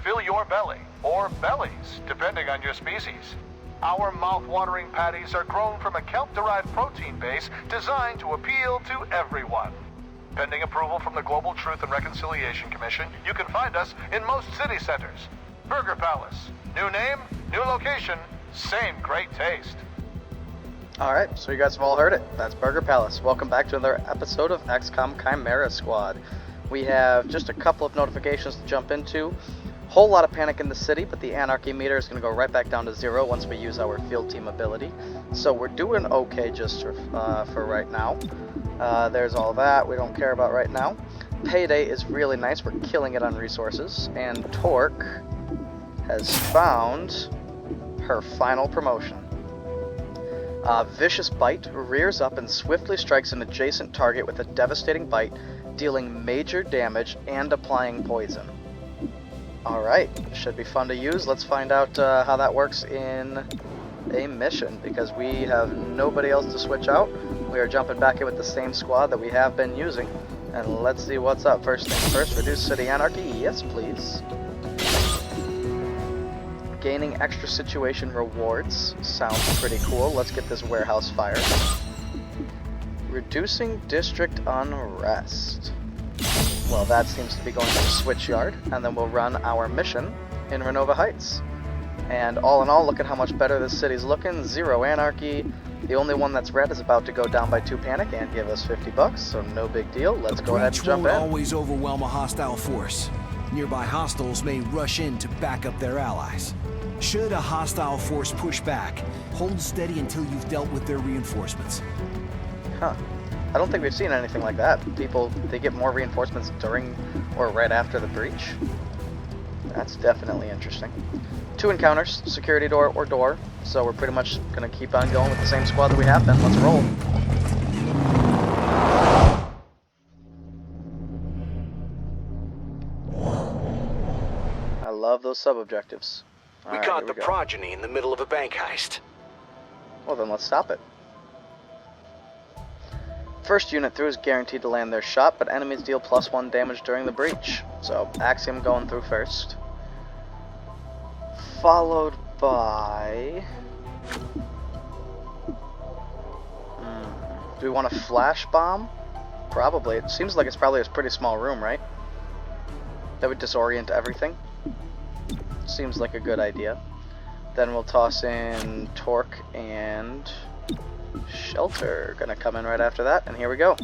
fill your belly, or bellies, depending on your species. Our mouth-watering patties are grown from a kelp-derived protein base designed to appeal to everyone. Pending approval from the Global Truth and Reconciliation Commission, you can find us in most city centers. Burger Palace. New name, new location, same great taste. Alright, so you guys have all heard it. That's Burger Palace. Welcome back to another episode of XCOM Chimera Squad. We have just a couple of notifications to jump into. Whole lot of panic in the city, but the anarchy meter is going to go right back down to 0 once we use our field team ability. So we're doing okay just for right now. There's all that we don't care about right now. Payday is really nice. We're killing it on resources. And Torque has found her final promotion. Vicious Bite rears up and swiftly strikes an adjacent target with a devastating bite, dealing major damage and applying poison. Alright, should be fun to use. Let's find out how that works in a mission, because we have nobody else to switch out. We are jumping back in with the same squad that we have been using, and let's see what's up. First things first, reduce city anarchy. Yes, please. Gaining extra situation rewards. Sounds pretty cool. Let's get this warehouse fired. Reducing district unrest. Well, that seems to be going to the switchyard, and then we'll run our mission in Renova Heights. And all in all, look at how much better this city's looking. 0 anarchy. The only one that's red is about to go down by 2 panic and give us $50, so no big deal. Let's go ahead and jump in. Always overwhelm a hostile force. Nearby hostiles may rush in to back up their allies. Should a hostile force push back, hold steady until you've dealt with their reinforcements. Huh. I don't think we've seen anything like that. People, they get more reinforcements during or right after the breach. That's definitely interesting. 2 encounters, security door or door. So we're pretty much going to keep on going with the same squad that we have been. Let's roll. I love those sub-objectives. We caught the progeny in the middle of a bank heist. Well, then let's stop it. First unit through is guaranteed to land their shot, but enemies deal +1 damage during the breach. So, Axiom going through first. Followed by... Do we want a flash bomb? Probably. It seems like it's probably a pretty small room, right? That would disorient everything. Seems like a good idea. Then we'll toss in Torque and Shelter. Gonna come in right after that, and here we go.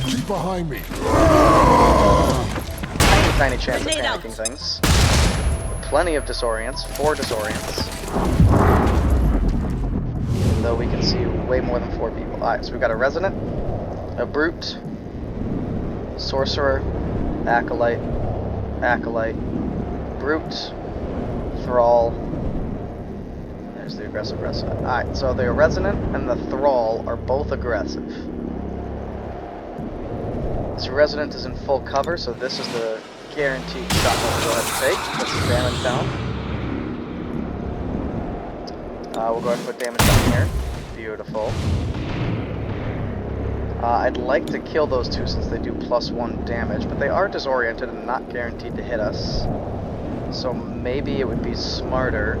Keep behind me. Tiny chance of panicking things. Plenty of disorients. 4 disorients. Though we can see way more than 4 people. Alright, so we've got a Resident, a Brute, Sorcerer, Acolyte, Brute, Thrall. There's the aggressive Resident. Alright, so the Resident and the Thrall are both aggressive. This Resident is in full cover, so this is the guaranteed shot that we'll go ahead and take. Put some damage down. We'll go ahead and put damage down here. Beautiful. I'd like to kill those 2 since they do +1 damage, but they are disoriented and not guaranteed to hit us. So maybe it would be smarter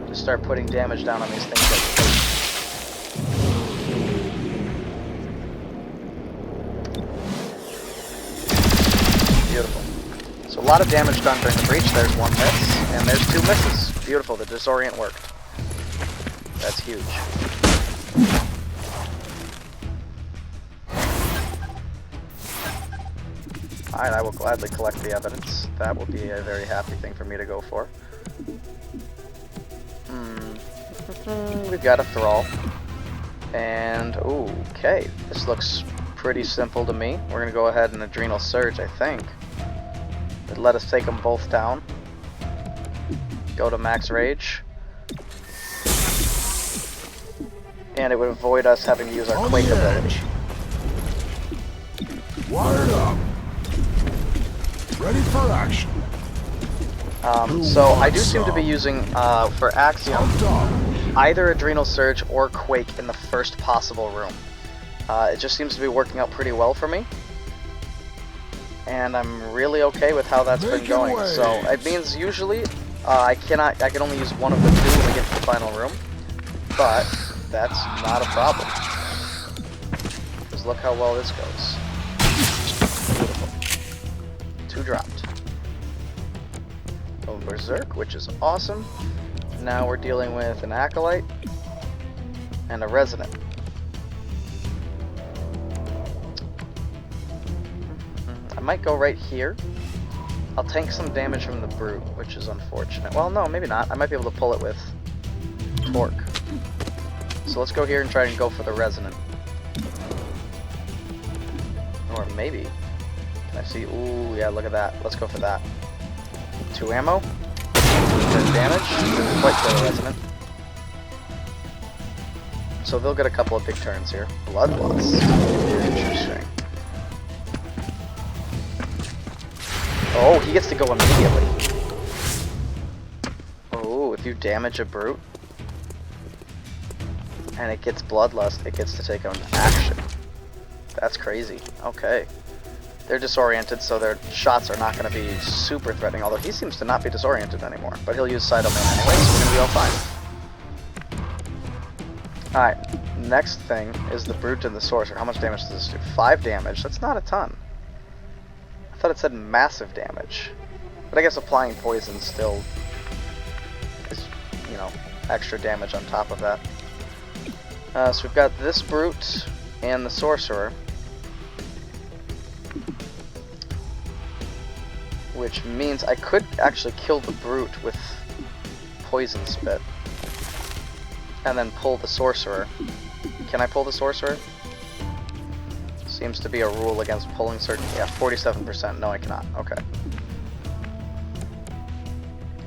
to start putting damage down on these things that Beautiful. So a lot of damage done during the breach. There's 1 miss, and there's 2 misses. Beautiful, the disorient worked. That's huge. Alright, I will gladly collect the evidence. That will be a very happy thing for me to go for. We've got a Thrall. And, ooh, okay. This looks pretty simple to me. We're going to go ahead and Adrenal Surge, I think. It'd let us take them both down. Go to max rage. And it would avoid us having to use our Quake ability. Wired up. Ready for action. So I do seem to be using, for Axiom, either Adrenal Surge or Quake in the first possible room. It just seems to be working out pretty well for me. and I'm really okay with how that's been going. So it means usually I can only use one of the two when we get to the final room, but that's not a problem. Because look how well this goes. Beautiful. 2 dropped. Oh, Berserk, which is awesome. Now we're dealing with an Acolyte and a Resident. I might go right here. I'll tank some damage from the Brute, which is unfortunate. Well, no, maybe not. I might be able to pull it with Torque. So let's go here and try and go for the Resonant. Or maybe. Can I see? Ooh, yeah, look at that. Let's go for that. 2 ammo. 10 damage. Didn't quite kill the Resonant. So they'll get a couple of big turns here. Bloodlust. Interesting. Oh, he gets to go immediately. Oh, if you damage a Brute and it gets Bloodlust, it gets to take on action. That's crazy. Okay. They're disoriented, so their shots are not going to be super threatening, although he seems to not be disoriented anymore. But he'll use Side Domain anyway, so we're going to be all fine. Alright, next thing is the Brute and the Sorcerer. How much damage does this do? 5 damage. That's not a ton. I thought it said massive damage. But I guess applying poison still is, you know, extra damage on top of that. So we've got this Brute and the Sorcerer. Which means I could actually kill the Brute with Poison Spit. And then pull the Sorcerer. Can I pull the Sorcerer? Seems to be a rule against pulling certain... Yeah, 47%. No, I cannot. Okay.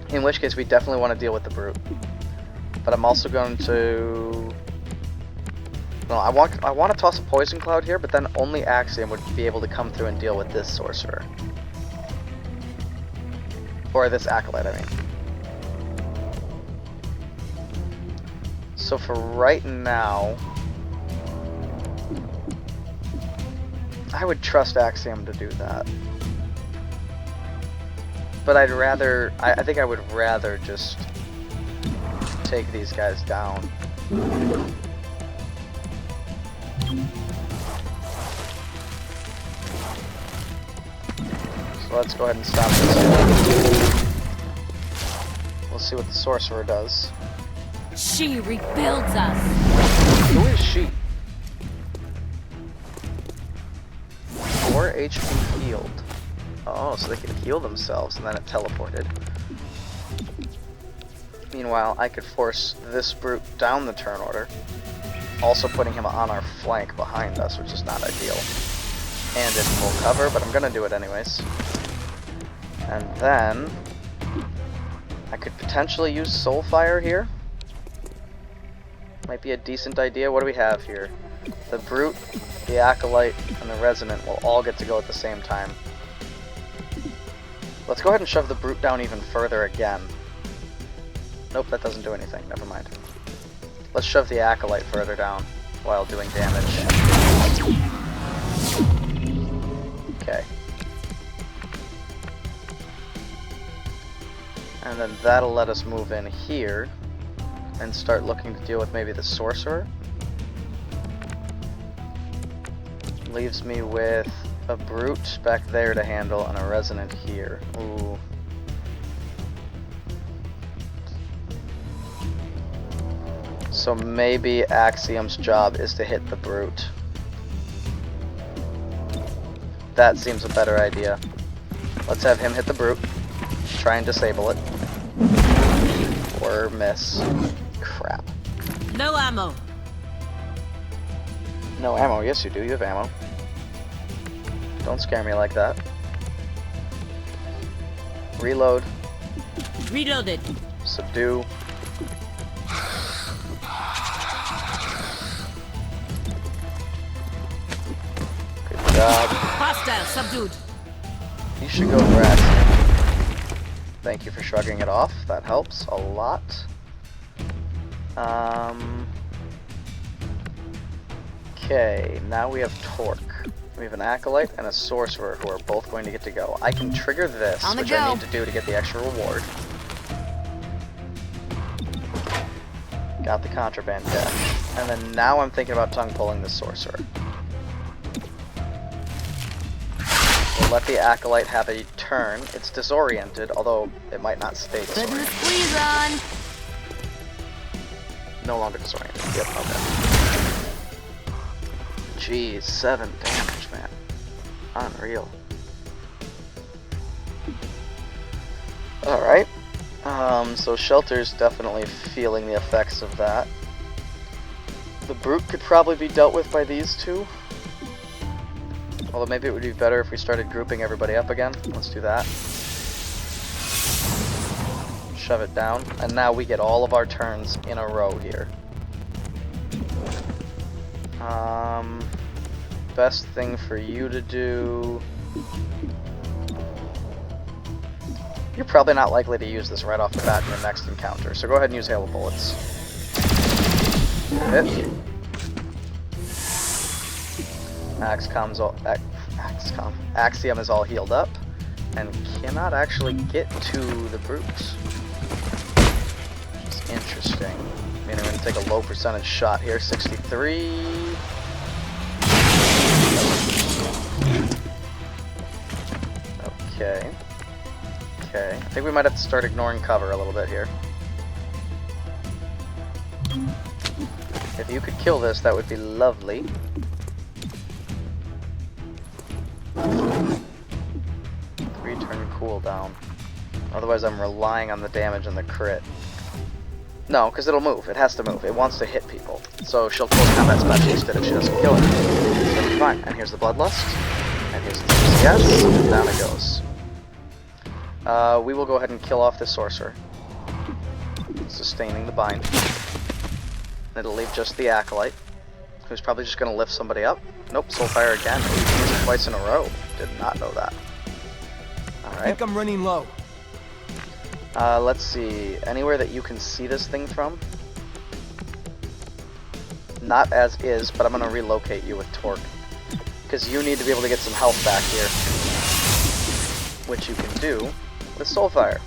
In which case, we definitely want to deal with the Brute. But I'm also going to... No, I want to toss a Poison Cloud here, but then only Axiom would be able to come through and deal with this Sorcerer. Or this Acolyte, I mean. So for right now, I would trust Axiom to do that. But I'd rather, I think I would rather just take these guys down. So let's go ahead and stop this. We'll see what the Sorcerer does. She rebuilds us. Who is she? 4 HP healed. Oh, so they can heal themselves and then it teleported. Meanwhile, I could force this Brute down the turn order, also putting him on our flank behind us, which is not ideal. And in full cover, but I'm gonna do it anyways. And then I could potentially use Soulfire here. Might be a decent idea. What do we have here? The Brute, the Acolyte, and the Resonant will all get to go at the same time. Let's go ahead and shove the Brute down even further again. Nope, that doesn't do anything. Never mind. Let's shove the Acolyte further down while doing damage. Okay. And then that'll let us move in here and start looking to deal with maybe the Sorcerer. Leaves me with a Brute back there to handle and a Resonant here. Ooh. So maybe Axiom's job is to hit the Brute. That seems a better idea. Let's have him hit the Brute. Try and disable it. Or miss. Crap. No ammo. No ammo. Yes, you do. You have ammo. Don't scare me like that. Reload. Reloaded. Subdue. Good job. Hostile subdued. You should go for Axiom. Thank you for shrugging it off. That helps a lot. Okay, now we have Torque. We have an Acolyte and a Sorcerer who are both going to get to go. I can trigger this, On the which go. I need to do to get the extra reward. Got the contraband cache. And then now I'm thinking about tongue pulling the Sorcerer. We'll let the Acolyte have a turn. It's disoriented, although it might not stay Putting the disoriented. squeeze on. No longer disoriented. Yep, okay. Jeez, 7 damage, man. Unreal. Alright. So Shelter's definitely feeling the effects of that. The Brute could probably be dealt with by these two. Although maybe it would be better if we started grouping everybody up again. Let's do that. Shove it down. And now we get all of our turns in a row here. Best thing for you to do... You're probably not likely to use this right off the bat in your next encounter, so go ahead and use Hail of Bullets. Hit. Axiom is all healed up, and cannot actually get to the Brutes. Which is interesting. I mean, I'm going to take a low percentage shot here, 63... Okay. Okay. I think we might have to start ignoring cover a little bit here. If you could kill this, that would be lovely. Three-turn cooldown. Otherwise, I'm relying on the damage and the crit. No, because it'll move. It has to move. It wants to hit people. So she'll close combat specialist it if she doesn't kill it. So it'll be fine. And here's the Bloodlust. And here's the yes, and down it goes. We will go ahead and kill off the Sorcerer. Sustaining the bind. It'll leave just the Acolyte, who's probably just going to lift somebody up. Nope, Soulfire again. Twice in a row. Did not know that. I Alright. think I'm running low. Let's see. Anywhere that you can see this thing from? Not as is, but I'm going to relocate you with Torque. Because you need to be able to get some health back here. Which you can do with Soulfire.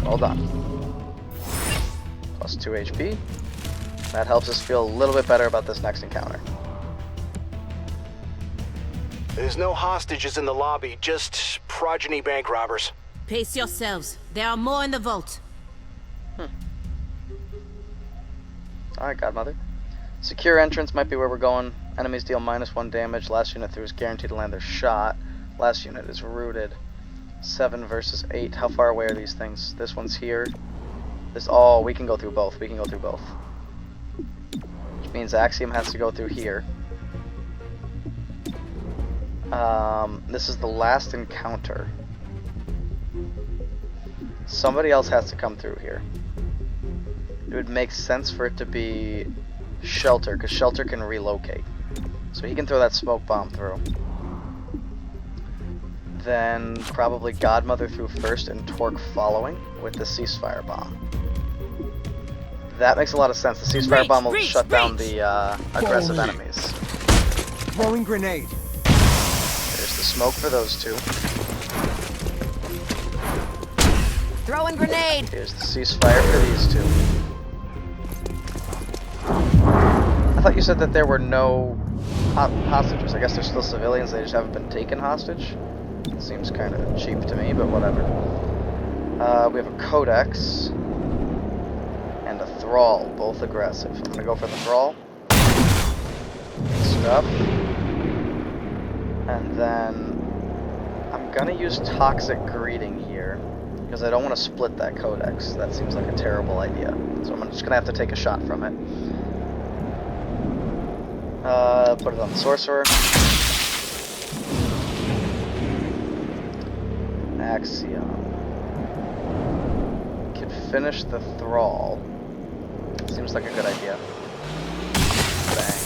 Well done. Plus 2 HP. That helps us feel a little bit better about this next encounter. There's no hostages in the lobby, just progeny bank robbers. Pace yourselves. There are more in the vault. Alright, Godmother. Secure entrance might be where we're going. Enemies deal -1 damage. Last unit through is guaranteed to land their shot. Last unit is rooted. 7 versus 8. How far away are these things? This one's here. This, oh, we can go through both. We can go through both. Which means Axiom has to go through here. This is the last encounter. Somebody else has to come through here. It would make sense for it to be Shelter, because Shelter can relocate. So he can throw that smoke bomb through. Then probably Godmother through first and Torque following with the ceasefire bomb. That makes a lot of sense. The ceasefire bomb will shut down the aggressive enemies. Throwing grenade. There's the smoke for those two. Throwing grenade. Here's the ceasefire for these two. I thought you said that there were no hostages. I guess they're still civilians, they just haven't been taken hostage. Seems kind of cheap to me, but whatever. We have a Codex and a Thrall, both aggressive. I'm gonna go for the Thrall. Stuff. And then I'm gonna use Toxic Greeting here, because I don't want to split that Codex. That seems like a terrible idea. So I'm just gonna have to take a shot from it. Put it on the Sorcerer. Axiom. Could finish the Thrall. Seems like a good idea. Bang.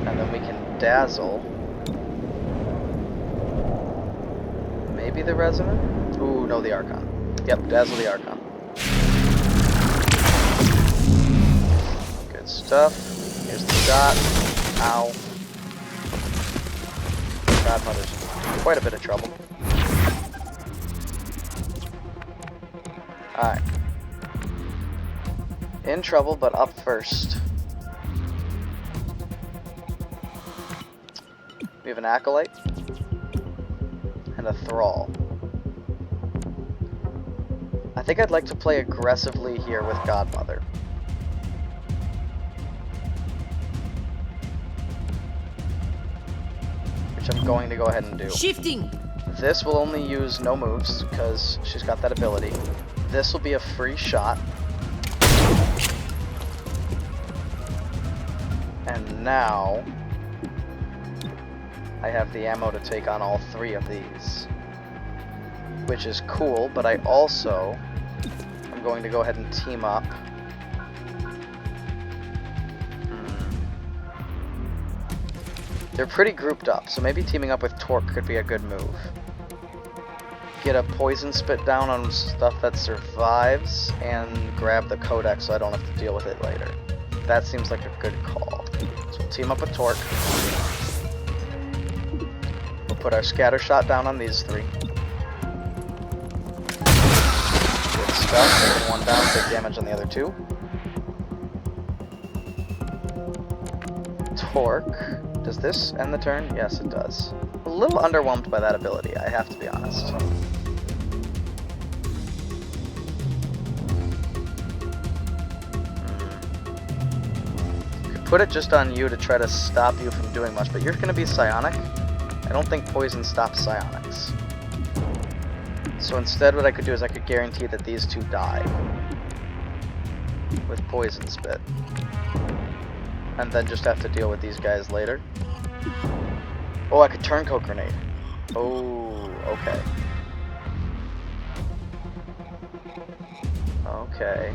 And then we can Dazzle. Maybe the Resonant? Ooh, no, the Archon. Yep, Dazzle the Archon. Good. Good stuff. Here's the shot. Ow. Godmother's in quite a bit of trouble. Alright. In trouble, but up first. We have an Acolyte. And a Thrall. I think I'd like to play aggressively here with Godmother. Which I'm going to go ahead and do. Shifting. This will only use no moves, because she's got that ability. This will be a free shot. And now, I have the ammo to take on all three of these. Which is cool, but I also am going to go ahead and team up. They're pretty grouped up, so maybe teaming up with Torque could be a good move. Get a poison spit down on stuff that survives, and grab the Codex so I don't have to deal with it later. That seems like a good call. So we'll team up with Torque. We'll put our scatter shot down on these three. Good stuff. Taking one down, take damage on the other two. Torque. Does this end the turn? Yes, it does. A little underwhelmed by that ability, I have to be honest. Could put it just on you to try to stop you from doing much, but you're going to be psionic. I don't think poison stops psionics. So instead what I could do is I could guarantee that these two die with poison spit. And then just have to deal with these guys later. Oh, I could turncoat grenade. Oh, okay. Okay.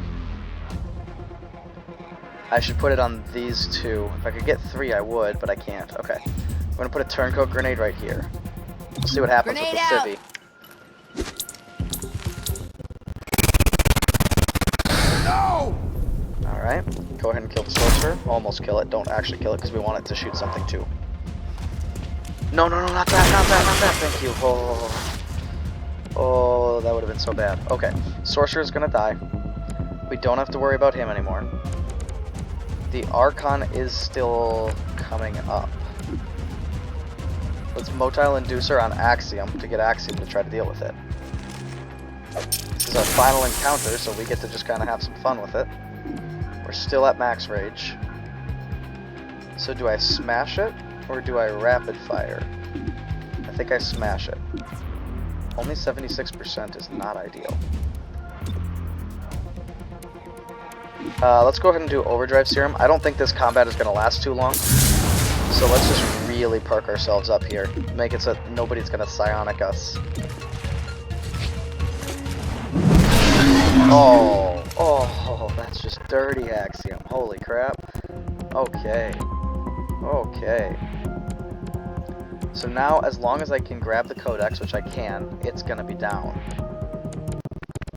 I should put it on these two. If I could get three, I would, but I can't. Okay. I'm gonna put a turncoat grenade right here. We'll see what happens Grenade with the out. civvy. No! Alright. Go ahead and kill the sorcerer. Almost kill it. Don't actually kill it because we want it to shoot something too. No, no, no, not that, not that, not that. Thank you. Oh, that would have been so bad. Okay. Sorcerer's gonna die. We don't have to worry about him anymore. The Archon is still coming up. Let's Motile Inducer on Axiom to get Axiom to try to deal with it. This is our final encounter, so we get to just kind of have some fun with it. We're still at max rage. So do I smash it, or do I rapid fire? I think I smash it. Only 76% is not ideal. Let's go ahead and do Overdrive Serum. I don't think this combat is going to last too long. So let's just really perk ourselves up here. Make it so nobody's going to psionic us. Oh, that's just dirty Axiom. Holy crap. Okay. Okay. So now, as long as I can grab the Codex, which I can, it's gonna be down.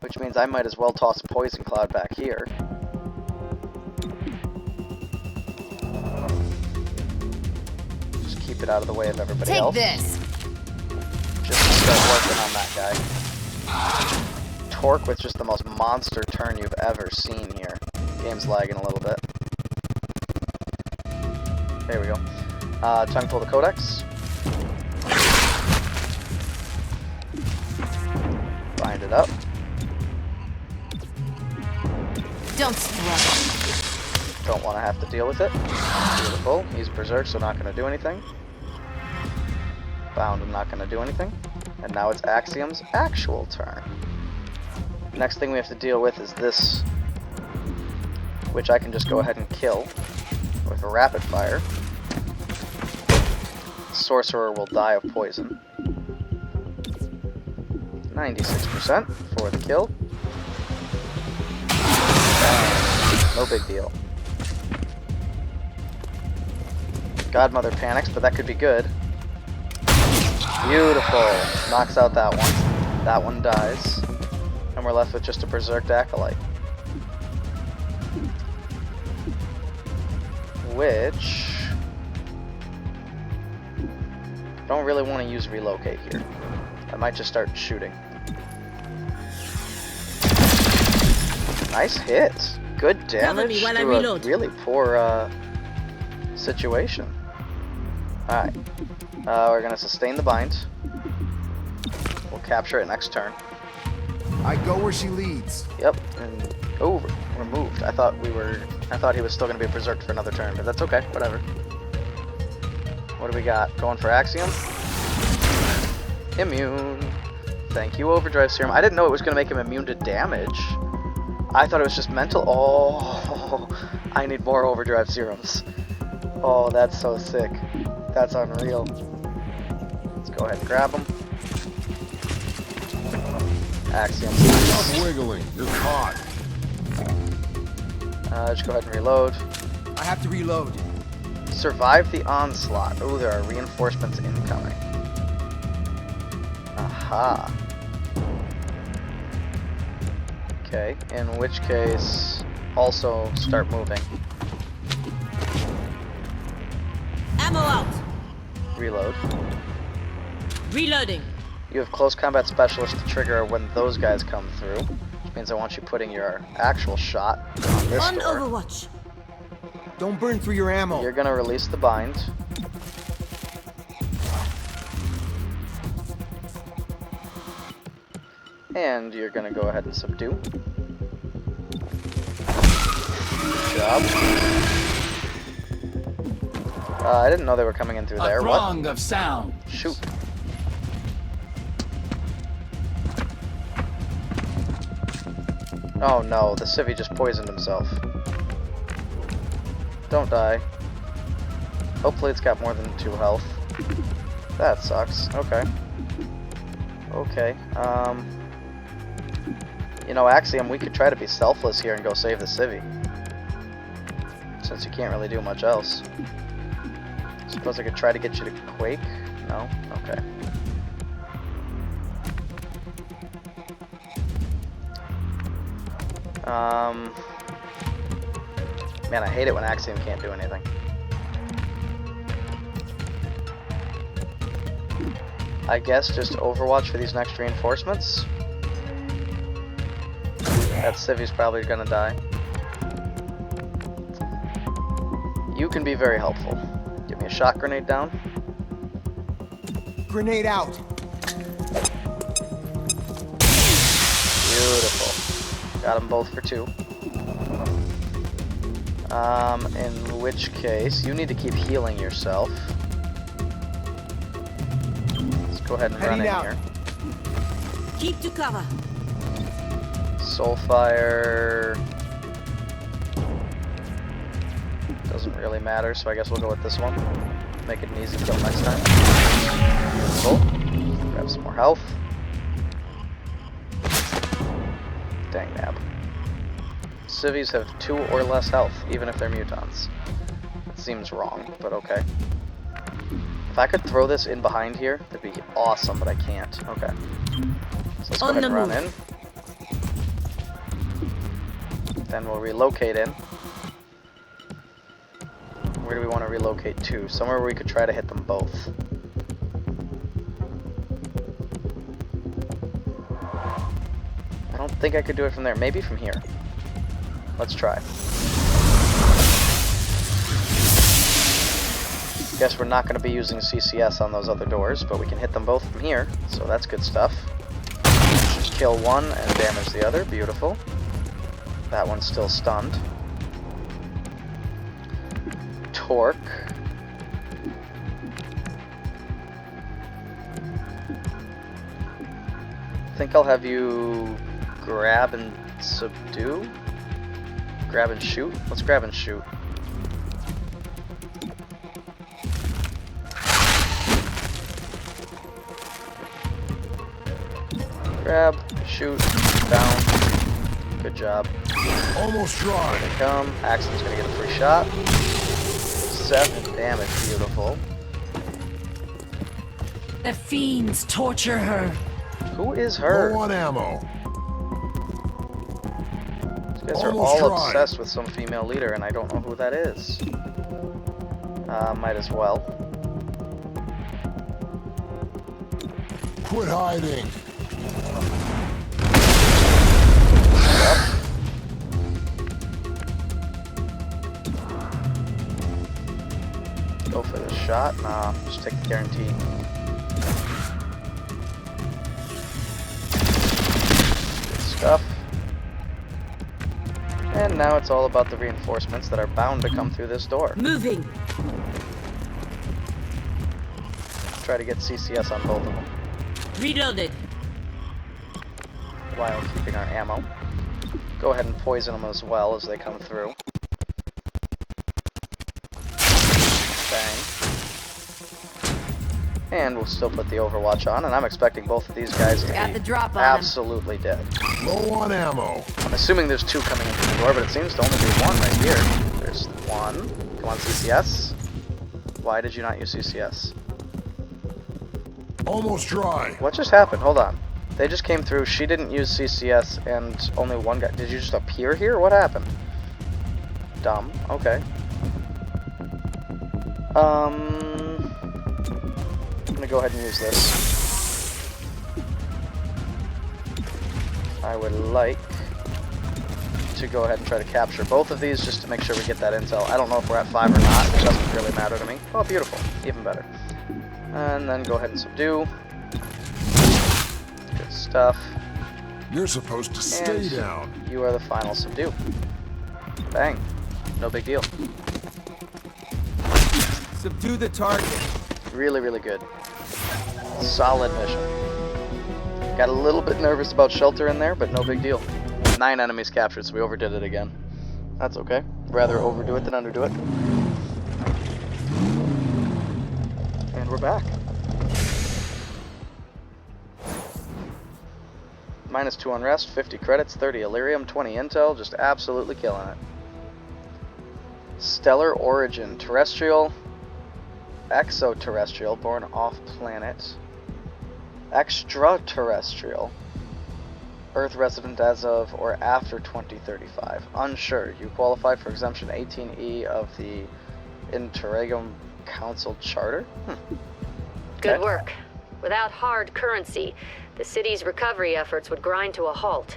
Which means I might as well toss a Poison Cloud back here. Just keep it out of the way of everybody else. Take this. Just to start working on that guy. Torque with just the most monster turn you've ever seen here. Game's lagging a little bit. There we go. Time to pull the Codex. Bind it up. Don't struggle. Don't want to have to deal with it. Beautiful. He's Berserk, so not going to do anything. Bound, I'm not going to do anything. And now it's Axiom's actual turn. Next thing we have to deal with is this, which I can just go ahead and kill with a rapid fire. Sorcerer will die of poison. 96% for the kill. No big deal. Godmother panics, but that could be good. Beautiful. Knocks out that one. That one dies. And we're left with just a Berserked Acolyte. which... don't really want to use relocate here. I might just start shooting. Nice hit. Good damage while I to reload. a really poor situation. Alright. We're going to sustain the bind. We'll capture it next turn. I go where she leads. Yep. And removed. I thought he was still going to be berserked for another turn, but that's okay. Whatever. What do we got? Going for Axiom? Immune. Thank you, Overdrive Serum. I didn't know it was going to make him immune to damage. I thought it was just mental. Oh, I need more Overdrive Serums. Oh, that's so sick. That's unreal. Let's go ahead and grab him. Axiom. Stop wiggling. You're caught. Just go ahead and reload. I have to reload. Survive the onslaught. Oh, there are reinforcements incoming. Aha. Okay, in which case, also start moving. Ammo out. Reload. Reloading. You have close combat specialist to trigger when those guys come through, which means I want you putting your actual shot on this On door. Overwatch. Don't burn through your ammo. You're gonna release the bind. And you're gonna go ahead and subdue. Good job. I didn't know they were coming in through there. What? Of sound. Shoot. Oh no, the civvy just poisoned himself. Don't die. Hopefully it's got more than 2 health. That sucks. Okay. Okay. You know, Axiom, we could try to be selfless here and go save the civvy. Since you can't really do much else. Suppose I could try to get you to quake? No? Okay. Man, I hate it when Axiom can't do anything. I guess just Overwatch for these next reinforcements. That civvy's probably gonna die. You can be very helpful. Give me a shot grenade down. Grenade out. Beautiful. Got them both for 2. In which case, you need to keep healing yourself. Let's go ahead and run in here. Keep to cover. Soulfire doesn't really matter, so I guess we'll go with this one. Make it an easy kill next time. Cool. Grab some more health. Dang nab. Civvies have 2 or less health, even if they're mutants. It seems wrong, but okay. If I could throw this in behind here, that'd be awesome, but I can't. Okay. So let's go ahead and run in. Then we'll relocate in. Where do we want to relocate to? Somewhere where we could try to hit them both. I don't think I could do it from there. Maybe from here. Let's try. Guess we're not going to be using CCS on those other doors, but we can hit them both from here, so that's good stuff. Just kill one and damage the other. Beautiful. That one's still stunned. Torque. I think I'll have you grab and subdue. Grab and shoot. Let's grab and shoot. Grab, shoot, down. Good job. Almost dry. Here they come. Axon's gonna get a free shot. 7 damage. Beautiful. The fiends torture her. Who is her? Low on ammo. These guys are Almost all tried. obsessed with some female leader, and I don't know who that is. Might as well. Quit hiding. Go for the shot. Nah, just take the guarantee. Good stuff. And now it's all about the reinforcements that are bound to come through this door. Moving. Try to get CCS on both of them Reloaded. while keeping our ammo. Go ahead and poison them as well as they come through. Bang. And we'll still put the Overwatch on, and I'm expecting both of these guys to Got be the drop on absolutely dead. Low on ammo. I'm assuming there's two coming in through the door, but it seems to only be one right here. There's one. Come on, CCS. Why did you not use CCS? Almost dry. What just happened? Hold on. They just came through, she didn't use CCS, and only one guy. Did you just appear here? What happened? Dumb. Okay. I'm gonna go ahead and use this. I would like to go ahead and try to capture both of these just to make sure we get that intel. I don't know if we're at 5 or not. It doesn't really matter to me. Oh, beautiful. Even better. And then go ahead and subdue. Good stuff. You're supposed to stay And down. you are the final subdue. Bang. No big deal. Subdue the target. Really, really good. Solid mission. Got a little bit nervous about shelter in there, but no big deal. 9 enemies captured, so we overdid it again. That's okay. Rather overdo it than underdo it. And we're back. -2 unrest, 50 credits, 30 Illyrium, 20 intel, just absolutely killing it. Stellar origin, terrestrial, exoterrestrial, born off planet, extraterrestrial, Earth resident as of or after 2035. Unsure. You qualify for exemption 18E of the Interregum Council Charter? Good Okay. work. Without hard currency, the city's recovery efforts would grind to a halt.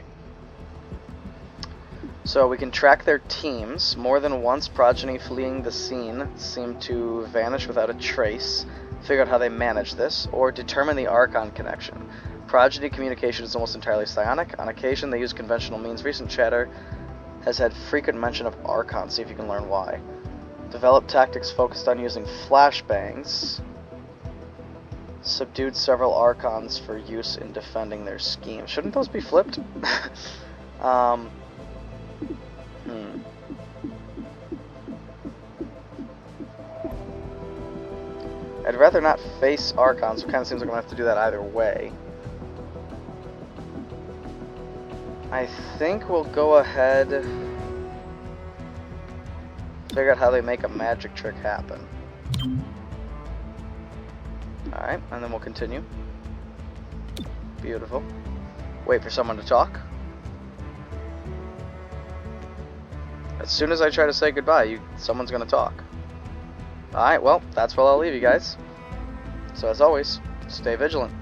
So we can track their teams. More than once, progeny fleeing the scene seem to vanish without a trace. Figure out how they manage this, or determine the Archon connection. Progeny communication is almost entirely psionic. On occasion, they use conventional means. Recent chatter has had frequent mention of Archon. See if you can learn why. Develop tactics focused on using flashbangs. Subdued several Archons for use in defending their scheme. Shouldn't those be flipped? I'd rather not face Archons, so it kind of seems like I'm going to have to do that either way. I think we'll go ahead, figure out how they make a magic trick happen. Alright, and then we'll continue. Beautiful. Wait for someone to talk. As soon as I try to say goodbye, someone's going to talk. Alright, well, that's where I'll leave you guys. So as always, stay vigilant.